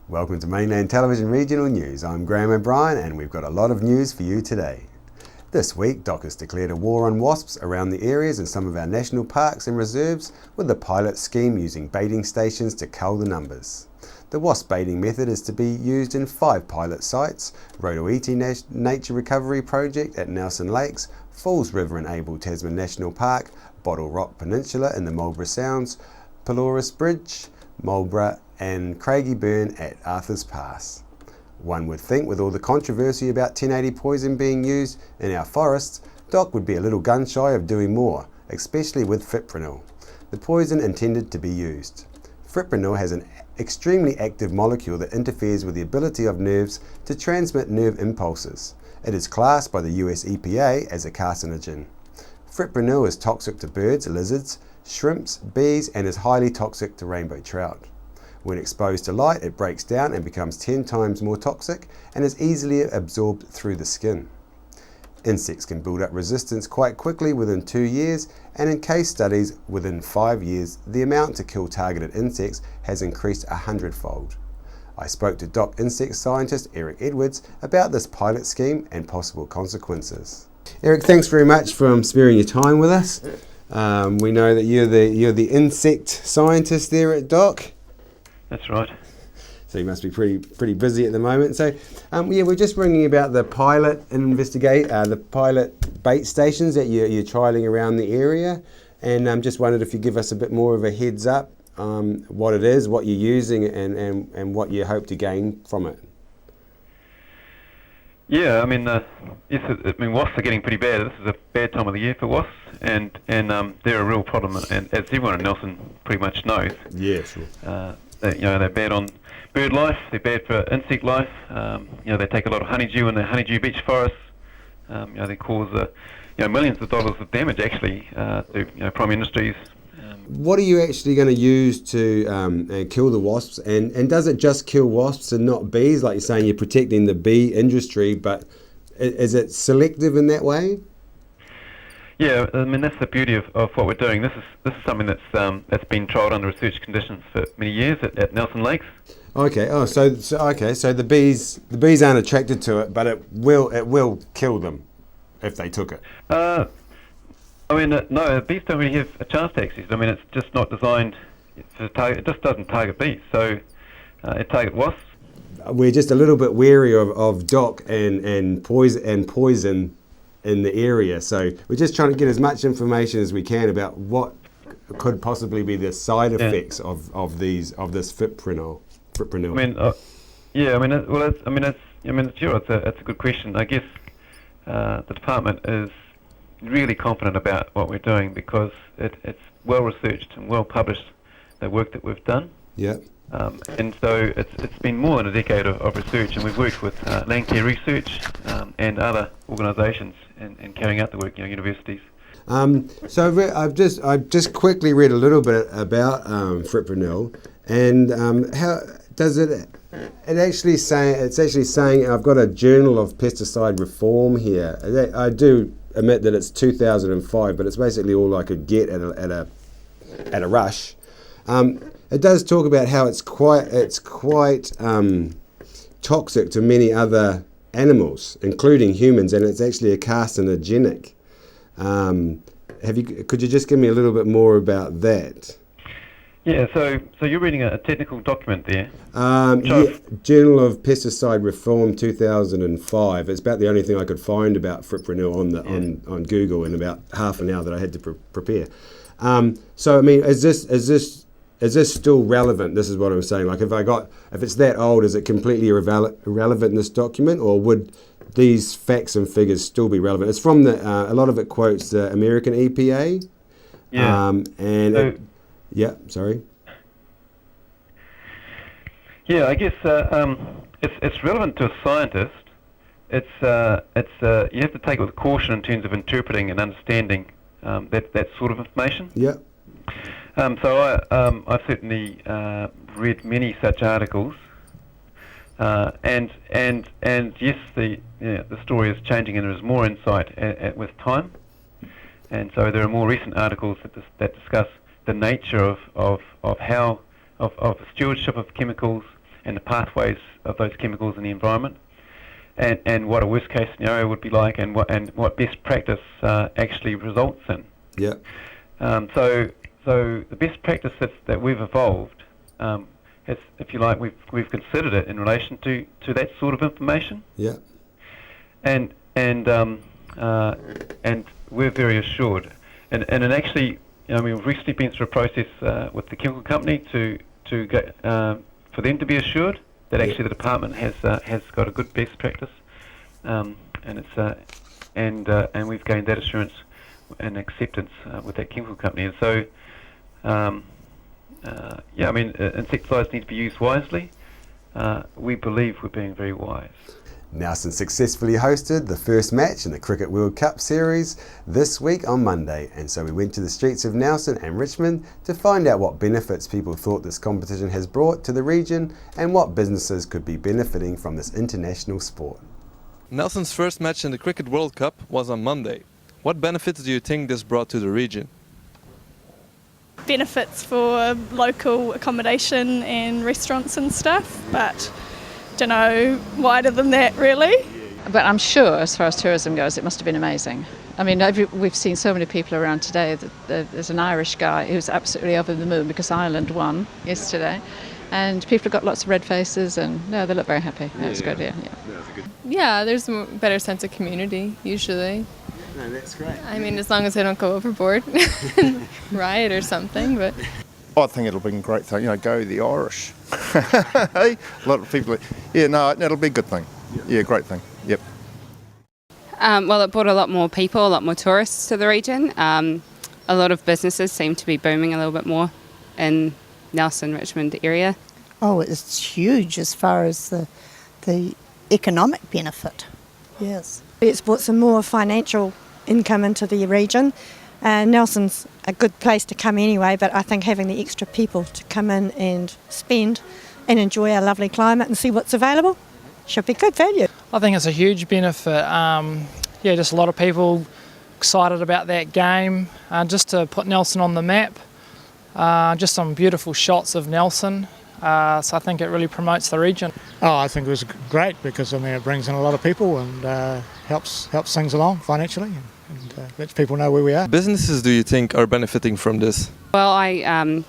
Welcome to Mainland Television Regional News. I'm Graham O'Brien and we've got a lot of news for you today. This week, DOC has declared a war on wasps around the areas in some of our national parks and reserves with the pilot scheme using baiting stations to cull the numbers. The wasp baiting method is to be used in 5 pilot sites: Rotoiti Nature Recovery Project at Nelson Lakes, Falls River and Abel Tasman National Park, Bottle Rock Peninsula in the Marlborough Sounds, Pelorus Bridge, Marlborough and Craigieburn at Arthur's Pass. One would think with all the controversy about 1080 poison being used in our forests, DOC would be a little gun shy of doing more, especially with fipronil, the poison intended to be used. Fipronil has an extremely active molecule that interferes with the ability of nerves to transmit nerve impulses. It is classed by the US EPA as a carcinogen. Fipronil is toxic to birds, lizards, shrimps, bees and is highly toxic to rainbow trout. When exposed to light, it breaks down and becomes 10 times more toxic and is easily absorbed through the skin. Insects can build up resistance quite quickly within 2 years, and in case studies within 5 years, the amount to kill targeted insects has increased 100-fold. I spoke to DOC insect scientist Eric Edwards about this pilot scheme and possible consequences. Eric, thanks very much for sparing your time with us. We know that you're the insect scientist there at DOC. That's right. So you must be pretty busy at the moment. So we're just ringing about the pilot the pilot bait stations that you're trialling around the area, and just wondered if you give us a bit more of a heads up what it is, what you're using, and what you hope to gain from it. Yeah, I mean, wasps are getting pretty bad. This is a bad time of the year for wasps, and they're a real problem. And as everyone in Nelson pretty much knows, yeah, sure. They're bad on bird life. They're bad for insect life. They take a lot of honeydew in the honeydew beech forests. They cause millions of dollars of damage actually to prime industries. What are you actually going to use to kill the wasps? And does it just kill wasps and not bees? Like you're saying, you're protecting the bee industry, but is it selective in that way? Yeah, I mean that's the beauty of what we're doing. This is something that's been trialled under research conditions for many years at Nelson Lakes. Okay. Oh, so the bees aren't attracted to it, but it will kill them if they took it. No, bees don't really have a chance to access it. I mean, it's just not designed to target. It just doesn't target bees, so it targets wasps. We're just a little bit wary of DOC and poison in the area, so we're just trying to get as much information as we can about what could possibly be the side effects of this fipronil. It's a good question. I guess the department is really confident about what we're doing because it's well researched and well published, the work that we've done. Yeah. And so it's been more than a decade of research, and we've worked with Landcare Research and other organisations in carrying out the work, universities. So I've just quickly read a little bit about fipronil, and how does it? It's actually saying I've got a Journal of Pesticide Reform here. I do admit that it's 2005, but it's basically all I could get at a rush. It does talk about how it's quite toxic to many other animals, including humans, and it's actually a carcinogenic. Could you just give me a little bit more about that? Yeah, so you're reading a technical document there. Journal of Pesticide Reform 2005. It's about the only thing I could find about fipronil on Google in about half an hour that I had to prepare. So I mean, is this still relevant? This is what I'm saying. Like, if it's that old, is it completely irrelevant in this document, or would these facts and figures still be relevant? It's from a lot of it quotes the American EPA. Yeah. Sorry. Yeah, I guess it's relevant to a scientist. You have to take it with caution in terms of interpreting and understanding that sort of information. Yeah. I've certainly read many such articles, and yes, the story is changing, and there is more insight with time, and so there are more recent articles that discuss the nature of the stewardship of chemicals and the pathways of those chemicals in the environment, and what a worst case scenario would be like, and what best practice actually results in. Yeah. So the best practice that we've evolved, has, if you like, we've considered it in relation to that sort of information. Yeah. And we're very assured. And actually, we've recently been through a process with the chemical company to get for them to be assured that actually the department has got a good best practice, and we've gained that assurance and acceptance with that chemical company. And so, insecticides need to be used wisely. We believe we're being very wise. Nelson successfully hosted the first match in the Cricket World Cup series this week on Monday, and so we went to the streets of Nelson and Richmond to find out what benefits people thought this competition has brought to the region and what businesses could be benefiting from this international sport. Nelson's first match in the Cricket World Cup was on Monday. What benefits do you think this brought to the region? Benefits for local accommodation and restaurants and stuff, but don't know wider than that really. But I'm sure as far as tourism goes it must have been amazing. I mean, we've seen so many people around today. There's an Irish guy who's absolutely over the moon because Ireland won yesterday, and people have got lots of red faces and no, they look very happy. It's good, yeah. Yeah, there's a better sense of community usually. No, that's great. I mean, as long as they don't go overboard, riot or something. But I think it'll be a great thing. Go the Irish. Hey, a lot of people. Yeah, no, it'll be a good thing. Yeah, great thing. Yep. Well, it brought a lot more people, a lot more tourists to the region. A lot of businesses seem to be booming a little bit more in Nelson, Richmond area. Oh, it's huge as far as the economic benefit. Yes. It's brought some more financial income into the region. Nelson's a good place to come anyway, but I think having the extra people to come in and spend and enjoy our lovely climate and see what's available should be good value. I think it's a huge benefit. Just a lot of people excited about that game, just to put Nelson on the map. Just some beautiful shots of Nelson. So I think it really promotes the region. Oh, I think it was great because it brings in a lot of people and helps things along financially and lets people know where we are. Businesses do you think are benefiting from this? Well, I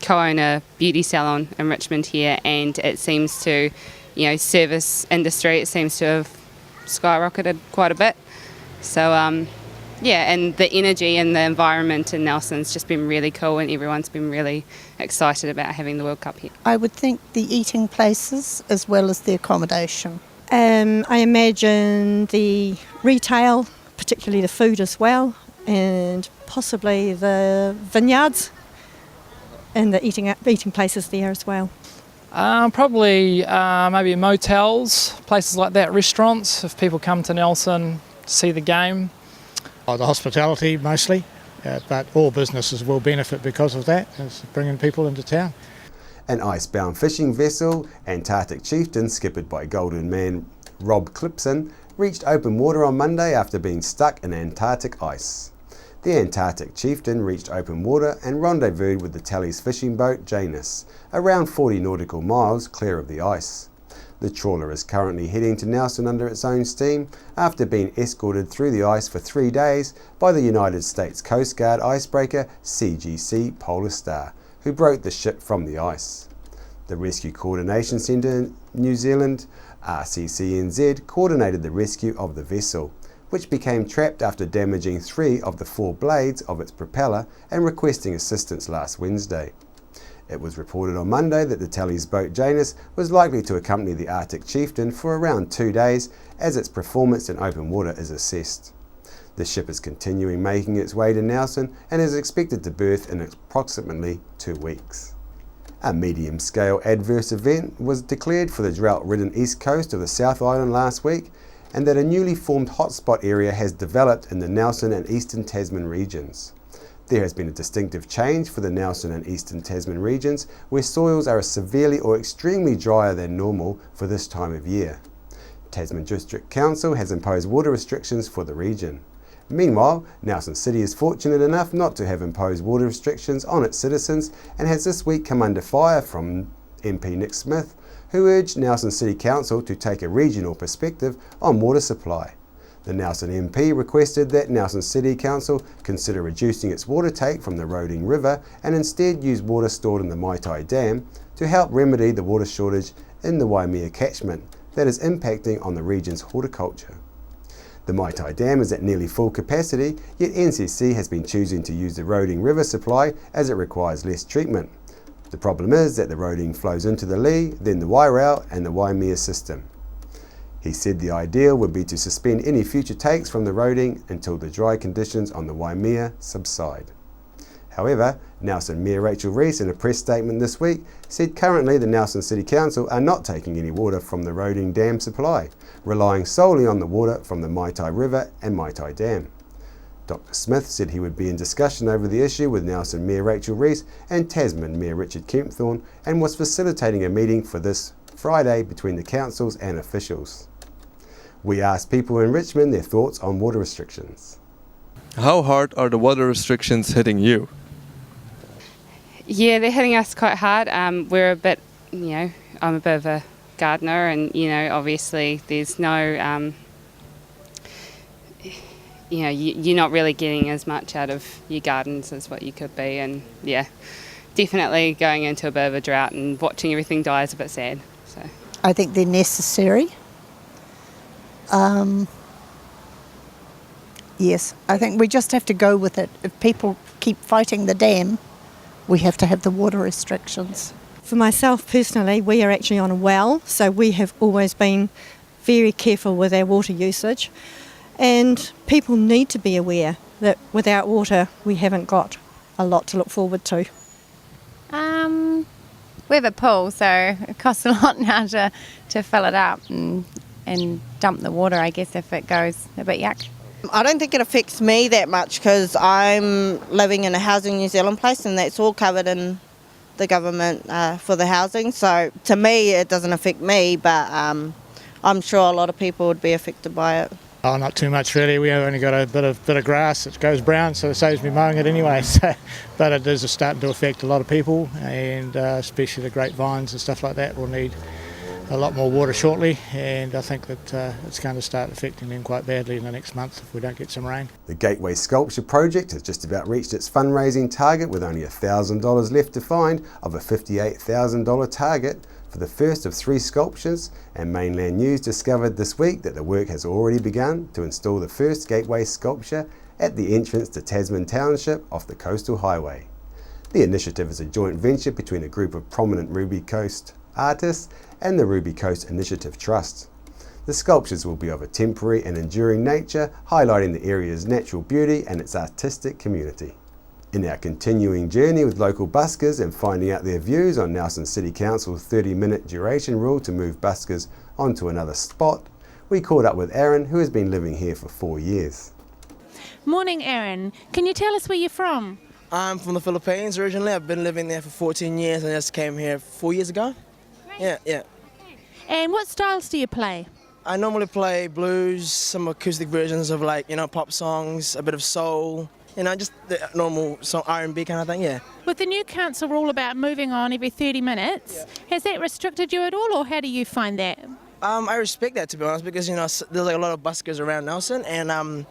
co-own a beauty salon in Richmond here, and it seems to, service industry, it seems to have skyrocketed quite a bit. So, and the energy and the environment in Nelson's just been really cool, and everyone's been really excited about having the World Cup here. I would think the eating places as well as the accommodation. I imagine the retail, particularly the food as well, and possibly the vineyards and the eating places there as well. Probably maybe motels, places like that, restaurants, if people come to Nelson to see the game. The hospitality mostly, but all businesses will benefit because of that. It's bringing people into town. An icebound fishing vessel, Antarctic Chieftain, skippered by Golden Man Rob Clipson, reached open water on Monday after being stuck in Antarctic ice. The Antarctic Chieftain reached open water and rendezvoused with the Talley's fishing boat Janus, around 40 nautical miles clear of the ice. The trawler is currently heading to Nelson under its own steam after being escorted through the ice for 3 days by the United States Coast Guard icebreaker CGC Polar Star, who broke the ship from the ice. The Rescue Coordination Centre in New Zealand, RCCNZ, coordinated the rescue of the vessel, which became trapped after damaging 3 of the 4 blades of its propeller and requesting assistance last Wednesday. It was reported on Monday that the Talley's boat Janus was likely to accompany the Arctic Chieftain for around 2 days as its performance in open water is assessed. The ship is continuing making its way to Nelson and is expected to berth in approximately 2 weeks. A medium-scale adverse event was declared for the drought-ridden east coast of the South Island last week, and that a newly formed hotspot area has developed in the Nelson and Eastern Tasman regions. There has been a distinctive change for the Nelson and Eastern Tasman regions, where soils are severely or extremely drier than normal for this time of year. Tasman District Council has imposed water restrictions for the region. Meanwhile, Nelson City is fortunate enough not to have imposed water restrictions on its citizens and has this week come under fire from MP Nick Smith, who urged Nelson City Council to take a regional perspective on water supply. The Nelson MP requested that Nelson City Council consider reducing its water take from the Roding River and instead use water stored in the Maitai Dam to help remedy the water shortage in the Waimea catchment that is impacting on the region's horticulture. The Maitai Dam is at nearly full capacity, yet NCC has been choosing to use the Roding River supply as it requires less treatment. The problem is that the Roding flows into the Lee, then the Wairau and the Waimea system. He said the ideal would be to suspend any future takes from the Roding until the dry conditions on the Waimea subside. However, Nelson Mayor Rachel Reese, in a press statement this week, said currently the Nelson City Council are not taking any water from the Roding Dam supply, relying solely on the water from the Maitai River and Maitai Dam. Dr Smith said he would be in discussion over the issue with Nelson Mayor Rachel Reese and Tasman Mayor Richard Kempthorne and was facilitating a meeting for this Friday between the councils and officials. We asked people in Richmond their thoughts on water restrictions. How hard are the water restrictions hitting you? Yeah, they're hitting us quite hard. We're a bit, I'm a bit of a gardener, and obviously there's no, you're not really getting as much out of your gardens as what you could be, and yeah, definitely going into a bit of a drought and watching everything die is a bit sad. So I think they're necessary. Yes, I think we just have to go with it. If people keep fighting the dam, we have to have the water restrictions. For myself personally, we are actually on a well, so we have always been very careful with our water usage. And people need to be aware that without water, we haven't got a lot to look forward to. We have a pool, so it costs a lot now to fill it up and dump the water, I guess, if it goes a bit yuck. I don't think it affects me that much because I'm living in a Housing New Zealand place and that's all covered in the government for the housing. So to me it doesn't affect me, but I'm sure a lot of people would be affected by it. Oh, not too much really. We only got a bit of grass that goes brown, so it saves me mowing it anyway. So, but it is starting to affect a lot of people, and especially the grapevines and stuff like that will need a lot more water shortly, and I think that it's going to start affecting them quite badly in the next month if we don't get some rain. The Gateway Sculpture project has just about reached its fundraising target with only $1,000 left to find of a $58,000 target for the first of 3 sculptures, and Mainland News discovered this week that the work has already begun to install the first Gateway sculpture at the entrance to Tasman Township off the Coastal Highway. The initiative is a joint venture between a group of prominent Ruby Coast artists and the Ruby Coast Initiative Trust. The sculptures will be of a temporary and enduring nature, highlighting the area's natural beauty and its artistic community. In our continuing journey with local buskers and finding out their views on Nelson City Council's 30-minute duration rule to move buskers onto another spot, we caught up with Aaron, who has been living here for 4 years. Morning, Aaron. Can you tell us where you're from? I'm from the Philippines originally. I've been living there for 14 years and I just came here 4 years ago. Great. Yeah. And what styles do you play? I normally play blues, some acoustic versions of pop songs, a bit of soul, just the normal song, R&B kind of thing, yeah. With the new council rule about moving on every 30 minutes, has that restricted you at all, or how do you find that? I respect that, to be honest, because there's a lot of buskers around Nelson, and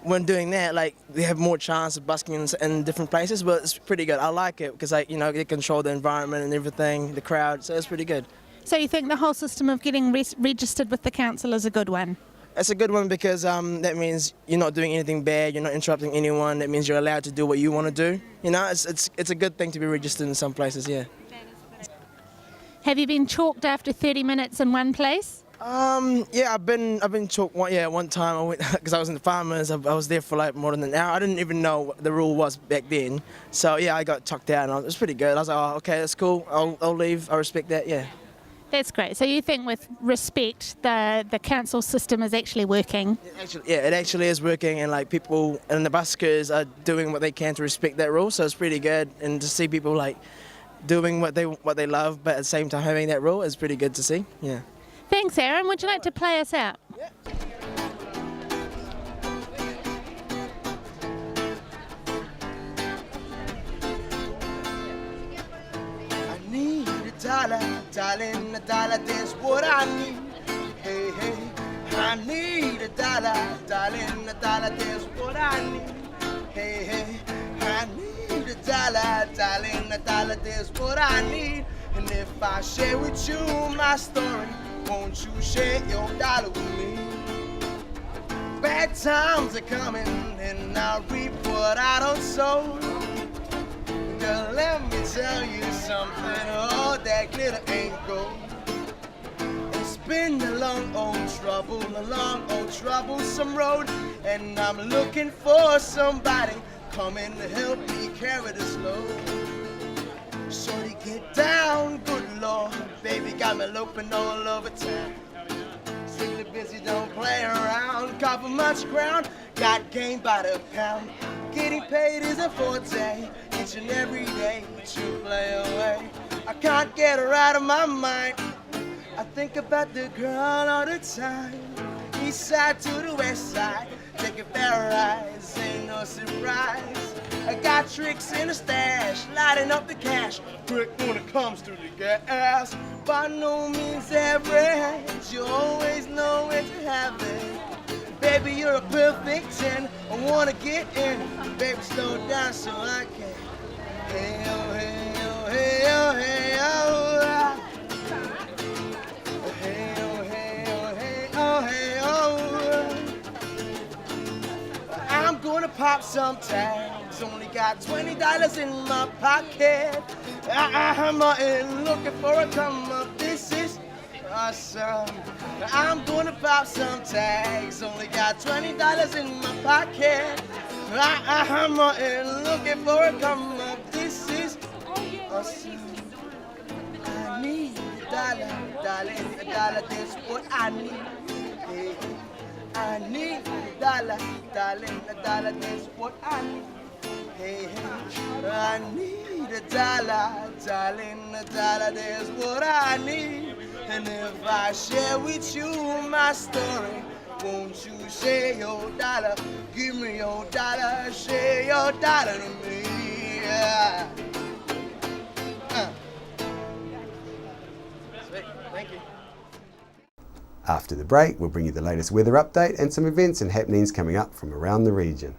when doing that, they have more chance of busking in different places, but it's pretty good. I like it because they control the environment and everything, the crowd, so it's pretty good. So you think the whole system of getting registered with the council is a good one? It's a good one because that means you're not doing anything bad, you're not interrupting anyone, that means you're allowed to do what you want to do. It's a good thing to be registered in some places, yeah. Have you been chalked after 30 minutes in one place? Yeah, I've been chalked one time. I went because I was in the farmers. I was there for more than an hour. I didn't even know what the rule was back then. So yeah, I got tucked out and it was pretty good. I was like, oh, okay, that's cool. I'll leave. I respect that. Yeah. That's great. So you think with respect, the council system is actually working? It actually is working, and like people and the buskers are doing what they can to respect that rule. So it's pretty good, and to see people like doing what they love, but at the same time having that rule is pretty good to see. Yeah. Thanks, Aaron. Would you like to play us out? Yeah. Darling, a dollar, that's what I need. Hey, hey, I need a dollar, darling, a dollar, that's what I need. Hey, hey, I need a dollar, darling, a dollar, that's what I need. And if I share with you my story, won't you share your dollar with me? Bad times are coming, and I reap what I don't sow. Girl, let me tell you something, oh, that glitter ain't gold. It's been a long old troublesome road, and I'm looking for somebody coming to help me carry this load. Shorty, get down, good Lord, baby got me loping all over town. Strictly busy, don't play around, cover much ground, got game by the pound. Getting paid is a forte, each and every day, but you play away. I can't get her out of my mind. I think about the girl all the time. East side to the west side, taking fair rides, ain't no surprise. I got tricks in the stash, lighting up the cash, quick when it comes to the gas. By no means average, you always know where to have it. Baby, you're a perfect 10. I wanna get in. Baby, slow down so I can. Hey, oh, hey, oh, hey, oh, hey, oh. Hey, oh, hey, oh, hey, oh, hey, oh. I'm gonna pop some tags. Only got $20 in my pocket. I'm looking for a come up. This is awesome. I'm gonna pop some tags. Only got $20 in my pocket. I'm looking for a come up. This is awesome. I need a dollar, darling, a dollar. That's what I need. Hey, I need a dollar, darling, a dollar. That's what I need. Hey, I need a dollar, darling, a dollar. That's what I need. And if I share with you my story, won't you share your dollar? Give me your dollar, share your dollar to me. Yeah. Thank you. After the break, we'll bring you the latest weather update and some events and happenings coming up from around the region.